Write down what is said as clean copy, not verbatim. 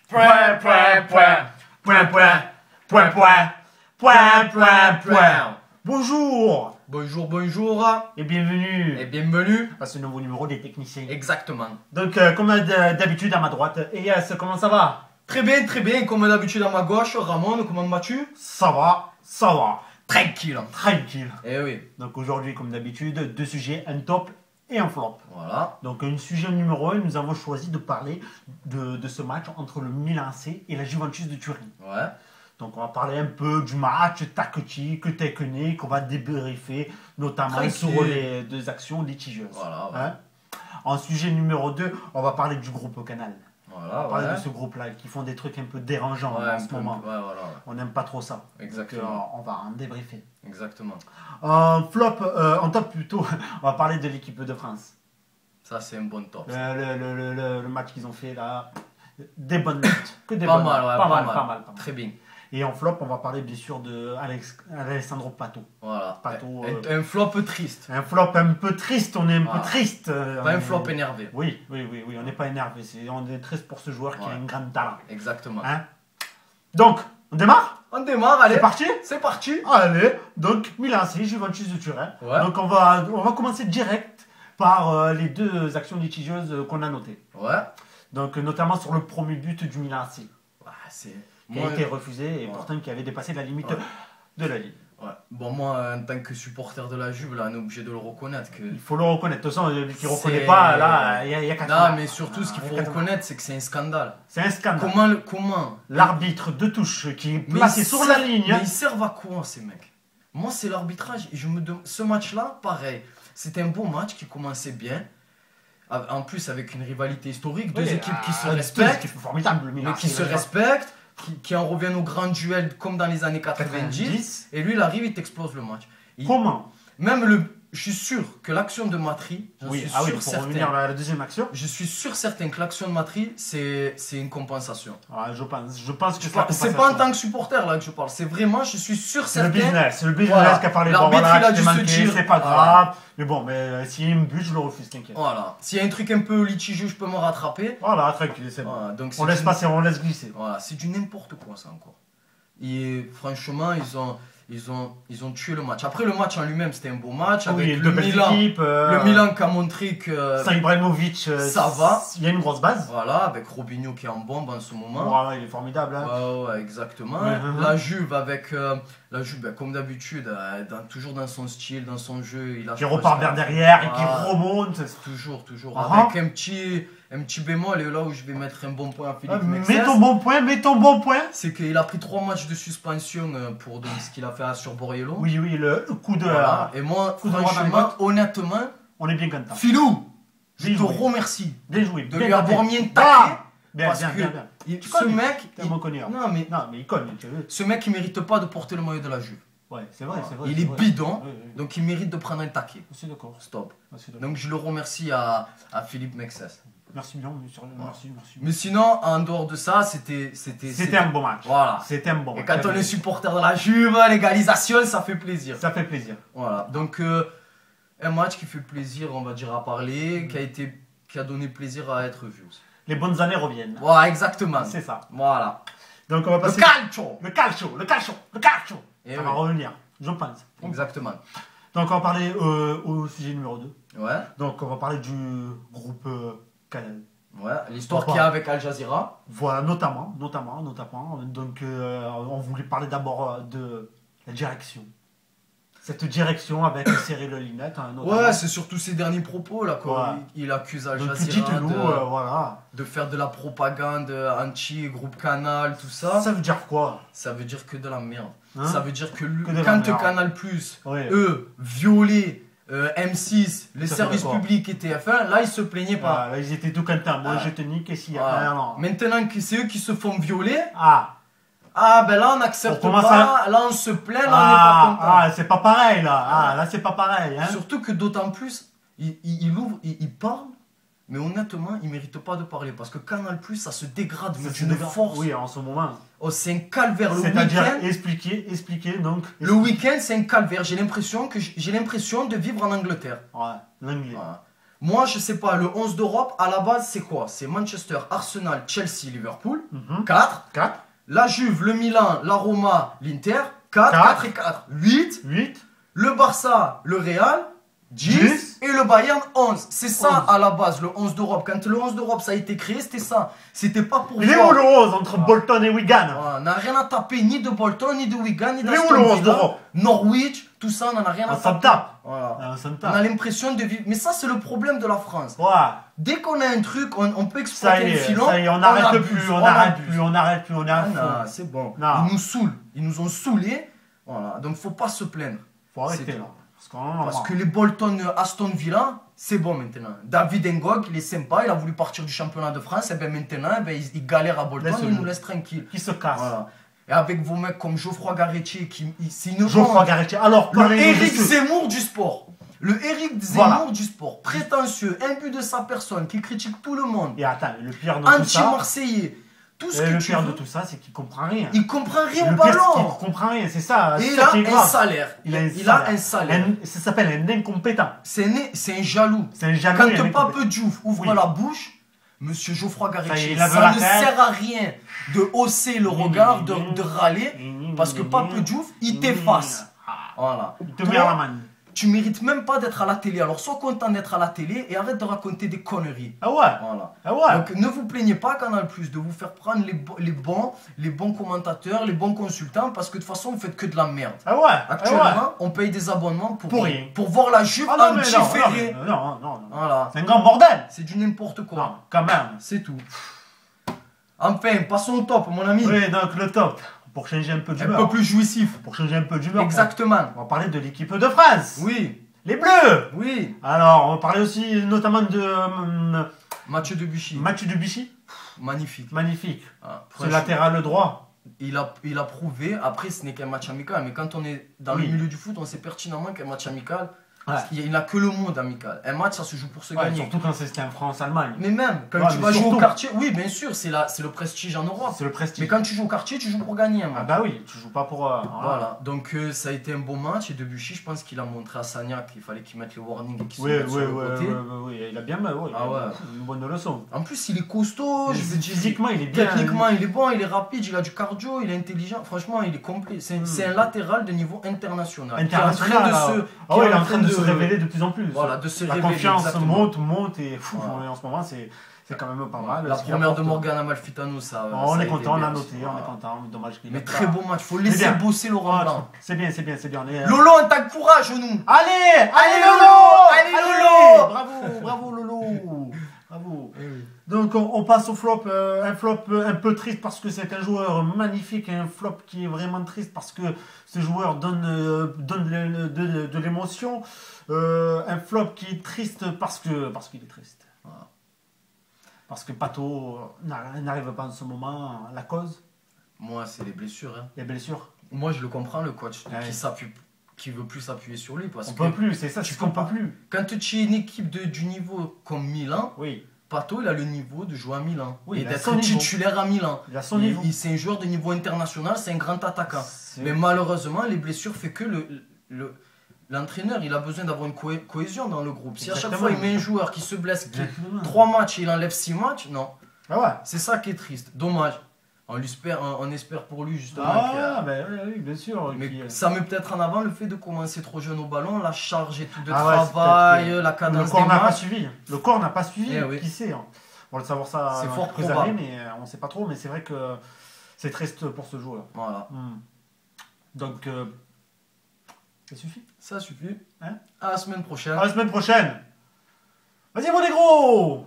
Point, point, point. Point, point. Point, point. Point, point, point. Bonjour. Bonjour, bonjour. Et bienvenue. Et bienvenue. À ce nouveau numéro des techniciens. Exactement. Donc, comme d'habitude, à ma droite, Elias, comment ça va? Très bien, très bien. Comme d'habitude à ma gauche, Ramon, comment vas-tu? Ça va, ça va. Tranquille. Tranquille. Eh oui. Donc aujourd'hui, comme d'habitude, deux sujets, un top et un flop. Voilà. Donc, un sujet numéro 1, nous avons choisi de parler de ce match entre le Milan AC et la Juventus de Turin. Ouais. Donc, on va parler un peu du match, tactique, technique, on va débriefer, notamment Tranquille. sur les deux actions litigieuses. Voilà, ouais. Hein. En sujet numéro 2, on va parler du groupe Canal. Voilà, On va parler ouais. de ce groupe-là qui font des trucs un peu dérangeants Ouais, en un ce peu, moment. ouais, voilà, ouais. On n'aime pas trop ça. Exactement. Donc, on va en débriefer. Exactement. En top plutôt, on va parler de l'équipe de France. Ça, c'est un bon top. Le match qu'ils ont fait là, des bonnes notes. Que des Pas bonnes mal, notes. ouais, Pas pas mal, mal. pas mal. Très bien. Et en flop, on va parler bien sûr de Alessandro Pato. Voilà. Pato, Un flop triste. Un flop un peu triste, on est un peu triste. Pas un flop énervé. Oui, on n'est pas énervé. On est triste pour ce joueur qui a un grand talent. Exactement. Hein. Donc, on démarre? On démarre, allez. C'est parti? C'est parti. Allez, donc Milan AC, Juventus de Turin. Ouais. Donc on va commencer direct par les deux actions litigieuses qu'on a notées. Ouais. Donc notamment sur le premier but du Milan AC, Ouais, c'est... qui a été refusé et Ouais. pourtant qui avait dépassé la limite Ouais. de la ligne. Ouais. Bon, moi, en tant que supporter de la Juve, là, on est obligé de le reconnaître que... Il faut le reconnaître. De toute façon, lui qui ne C'est- reconnaît pas, là, il y a 4 Non, mais surtout, ce qu'il il y faut a 4 reconnaître, c'est que c'est un scandale. C'est un scandale. Comment L'arbitre de touche qui est Mais placé ils sur la servent- ligne. Mais ils servent à quoi, ces mecs? Moi, c'est l'arbitrage. Et je me demande... Ce match-là, pareil. C'était un bon match qui commençait bien. En plus, avec une rivalité historique. Deux Oui, équipes qui se deux respectent. équipes formidables, le Milan Mais qui AC, se déjà. respectent. Qui en reviennent au grand duel comme dans les années 90. 90. Et lui, il arrive, il t'explose le match. Comment? Je suis sûr que l'action de Matri, Oui, suis ah oui, sûr pour revenir à la deuxième action. je suis sûr certain que l'action de Matri, c'est une compensation. Ah, je pense que C'est pas en tant que supporter là que je parle, c'est vraiment, je suis sûr c'est le certain. business, c'est le business Voilà. qui a parlé. Bon, L'arbitre, voilà, il a je t'ai dû se manqué, dire. c'est pas Voilà. grave. Mais bon, mais s'il y a un but, je le refuse, t'inquiète. Voilà. S'il y a un truc un peu litigieux, je peux me rattraper. Voilà, tranquille, c'est bon. Voilà. Donc On laisse passer, on laisse glisser. Voilà, c'est du n'importe quoi ça encore. Et franchement, ils ont tué le match. Après le match en lui-même, c'était un beau match avec Oui, le deux belles Milan. équipes. Le Milan qui a montré que Sans Ibrahimovic, ça va. Il y a une grosse base. voilà, avec Robinho qui est en bombe en ce moment. Voilà, il est formidable. Hein. Ouais, exactement. Ouais, La Juve avec la Juve, ben, comme d'habitude, toujours dans son style, dans son jeu, il a Qui repart vers derrière et qui Voilà. remonte. Toujours. Ah. Avec un petit bémol, et là où je vais mettre un bon point à Philippe Mets Mexes, ton bon point. c'est qu'il a pris 3 matchs de suspension pour donc, ce qu'il a fait sur Borriello. Oui, le coup de. Voilà. Et moi, Coup de droit dans les franchement, bottes. honnêtement, On est bien content. Philou, je Bien te joué. remercie Bien joué. de bien lui tenté. avoir mis un Ah taquet. Bien, parce bien, que bien, bien. ce connais. mec, T'es un bon cogneur. non mais Non, mais il cogne, tu veux. ce mec, il mérite pas de porter le maillot de la Juve. Ouais, c'est vrai, c'est vrai. Il c'est est vrai. bidon, Oui. donc il mérite de prendre un taquet. Je suis d'accord. Stop. Je suis d'accord. Donc je le remercie à Philippe Mexes. Merci bien, merci. Mais sinon, en dehors de ça, c'était un bon match. Voilà. C'était un bon Et match. quand on est supporter de la Juve, l'égalisation, ça fait plaisir. Ça fait plaisir. Voilà. Donc un match qui fait plaisir, on va dire, à parler, qui a donné plaisir à être vu aussi. Les bonnes années reviennent. Voilà, exactement. C'est ça. Voilà. Donc on va Le passer. calcio. Le calcio. Eh Ça oui. va revenir, je pense. Exactement. Donc on va parler au sujet numéro 2. Ouais. Donc on va parler du groupe Canal. Ouais. L'histoire Pourquoi qu'il y a avec Al Jazeera. Voilà, notamment. Donc on voulait parler d'abord de la direction. Cette direction avec Cyril Linette, hein, notamment. Ouais, c'est surtout ses derniers propos là quoi. Ouais. Il accuse Al Donc Jazeera dites-nous, voilà. de faire de la propagande anti-groupe Canal, tout ça. Ça veut dire quoi? Ça veut dire que de la merde. Hein? Ça veut dire que, Que de la quand merde. Canal+, Ouais. eux, violaient M6, les Ça, c'est services d'accord. publics et TF1, là ils se plaignaient pas. Voilà, ils étaient tout contents. Moi, Ah. je te nique et s'il y a Voilà. rien, non. Maintenant que c'est eux qui se font violer, Ah, ben là on n'accepte On commence pas, là on se plaint, là on n'est pas content. c'est pas pareil là. Ah, là, c'est pas pareil. Hein. Surtout que d'autant plus, il parle, mais honnêtement, il mérite pas de parler parce que Canal+, ça se dégrade Ça, d'une force. Oui, en ce moment. Oh, c'est un calvaire le C'est-à-dire week-end. expliquer donc. Le week-end, c'est un calvaire. J'ai l'impression de vivre en Angleterre. Ouais, l'anglais. Voilà. Moi, je sais pas, le 11 d'Europe, à la base, c'est quoi? C'est Manchester, Arsenal, Chelsea, Liverpool. 4. 4. La Juve, le Milan, la Roma, l'Inter. 4, 4 et 4. 8. 8. Le Barça, le Real. 10. 10. Et le Bayern, 11. C'est ça 11. à la base, le 11 d'Europe. Quand le 11 d'Europe, ça a été créé, c'était ça. C'était pas pour Il est voir. où le 11 entre Bolton et Wigan? On n'a rien à taper ni de Bolton, ni de Wigan, ni Il est où d'Aston le 11 Villa, d'Europe? Norwich, tout ça, on n'en a rien à On s'en taper. tape. Voilà. On s'en On tape. a l'impression de vivre. Mais ça, c'est le problème de la France. Ouais. Dès qu'on a un truc, on peut Ça exploiter y le est, filon. ça y est, on n'arrête abuse, plus, on on n'arrête abuse. plus, on n'arrête plus, on est à Ah, fond. non, c'est bon. Non. Ils nous saoulent. Ils nous ont saoulés. Voilà. Donc, faut pas se plaindre. Faut arrêter C'est là. tout. Parce Parce que les Bolton Aston Villa, c'est bon maintenant. David Ngog, il est sympa, il a voulu partir du championnat de France. Et bien maintenant, eh ben, il galère à Bolton, Laisse-le. il nous laisse tranquille. qui se casse. Voilà. Et avec vos mecs comme Geoffroy Garretti, c'est une Geoffroy honte. Garretti. Alors, Le parlez-nous de Éric ce- Zemmour du sport. Le Éric Zemmour Voilà. du sport. Prétentieux, imbu de sa personne, qui critique tout le monde. Et attends, le pire de tout ça, Anti-marseillais. Tout ce et que le tu pire veux. de tout ça, c'est qu'il comprend rien. Il comprend rien Le au pire, c'est ballon. qu'il comprend rien, c'est ça. Et c'est il ça a qui est un grave. salaire. Il a un salaire. Ça s'appelle un incompétent. C'est un jaloux. C'est un jaloux. Quand et un Pape incompétent. Diouf ouvre Oui. la bouche, Monsieur Geoffroy Ça y est, Garretti, il a ça la ne tête. sert à rien de hausser le regard, de râler, parce que Pape Diouf, il t'efface. Voilà. Il te met à la main. Tu mérites même pas d'être à la télé. Alors sois content d'être à la télé et arrête de raconter des conneries. Ah ouais. Voilà. Ah ouais. Donc ne vous plaignez pas Canal Plus de vous faire prendre les bons commentateurs, les bons consultants, parce que de toute façon vous faites que de la merde. Ah ouais. Actuellement, Ah ouais. on paye des abonnements pour rien. pour voir la Juve Ah non, en mais non, différé. non. Voilà. C'est un grand bordel. C'est du n'importe quoi. Non, quand même. C'est tout. Enfin, passons au top, mon ami. Oui, donc le top. Pour changer un peu Un d'humeur. peu plus jouissif. Pour changer un peu d'humeur. Exactement. On va parler de l'équipe de France. Oui, Les Bleus. oui. Alors, on va parler aussi notamment de Mathieu Debuchy. Mathieu Debuchy. Magnifique. Magnifique. Ah, Ce franchement, latéral droit. il a prouvé. Après, ce n'est qu'un match amical. Mais quand on est dans Oui. le milieu du foot, on sait pertinemment qu'un match amical, Ouais. il n'a que le mot d'amical. Un match, ça se joue pour se Ouais, gagner. surtout quand c'était en France-Allemagne. Mais même, quand Ouais, tu mais vas jouer au surtout. quartier, oui, bien sûr, c'est le prestige en Europe. C'est le prestige. Mais quand tu joues au quartier, tu joues pour gagner un match. Ah bah oui, tu joues pas pour... Voilà, donc ça a été un bon match et Debuchy, je pense qu'il a montré à Sagna qu'il fallait qu'il mette le warning et qu'il se Oui, mette sur le côté. oui, il a bien... Ouais, Ah ouais. Une bonne leçon. En plus, il est costaud, je veux dire, Physiquement, il est bien... techniquement, il est bon, il est rapide, il a du cardio, il est intelligent. Franchement, il est complet. C'est un latéral de niveau international. International, ah ouais, il est en train de se révéler de plus en plus. Voilà, de se La révéler. confiance exactement. monte et fou, Voilà. en ce moment, c'est quand même pas mal. La Ce qui première de apporte- Morgan Amalfitano, ça. On ça a est été content, on bien a aussi. noté, on Voilà. est content. Dommage qu'il Mais ait très pas- beau match, faut C'est laisser bien. bosser Laurent Blanc. C'est bien. On est... Lolo, on t'encourage, nous. Allez Lolo. Bravo Lolo Bravo. Donc on passe au flop, un flop un peu triste parce que c'est un joueur magnifique et un flop qui est vraiment triste parce que ce joueur donne de l'émotion. Un flop qui est triste parce qu'il est triste. Voilà. Parce que Pato n'arrive pas en ce moment. La cause, Moi, c'est les blessures. Hein. les blessures. Moi, je le comprends, le coach, Ouais. qui veut plus s'appuyer sur lui. Parce On que peut plus, c'est ça, tu c'est qu'on peux peut pas. plus. quand tu es une équipe du niveau comme Milan, Oui, Pato, il a le niveau de jouer à Milan. Oui, et il a d'être son niveau. titulaire à Milan. il a son niveau. C'est un joueur de niveau international, c'est un grand attaquant. C'est- Mais malheureusement, les blessures fait que l'entraîneur, il a besoin d'avoir une cohésion dans le groupe. Si à chaque Exactement. fois, il met un joueur qui se blesse, qui Exactement. 3 matchs et il enlève 6 matchs, non. Ah ouais. C'est ça qui est triste. Dommage. On espère pour lui justement. Ah, ben oui, bien sûr. Mais Puis, ça met peut-être en avant le fait de commencer trop jeune au ballon, la charge et tout de Ah ouais, c'est travail, peut-être que la le cadence des corps n'a pas matchs. suivi. Le corps n'a pas suivi. Eh oui. Qui sait hein. On va le savoir ça C'est dans fort quelques probable. années, mais on ne sait pas trop. Mais c'est vrai que c'est triste pour ce joueur. Voilà, Donc, ça suffit. ça suffit. Hein À la semaine prochaine. À la semaine prochaine. Vas-y, mon négro.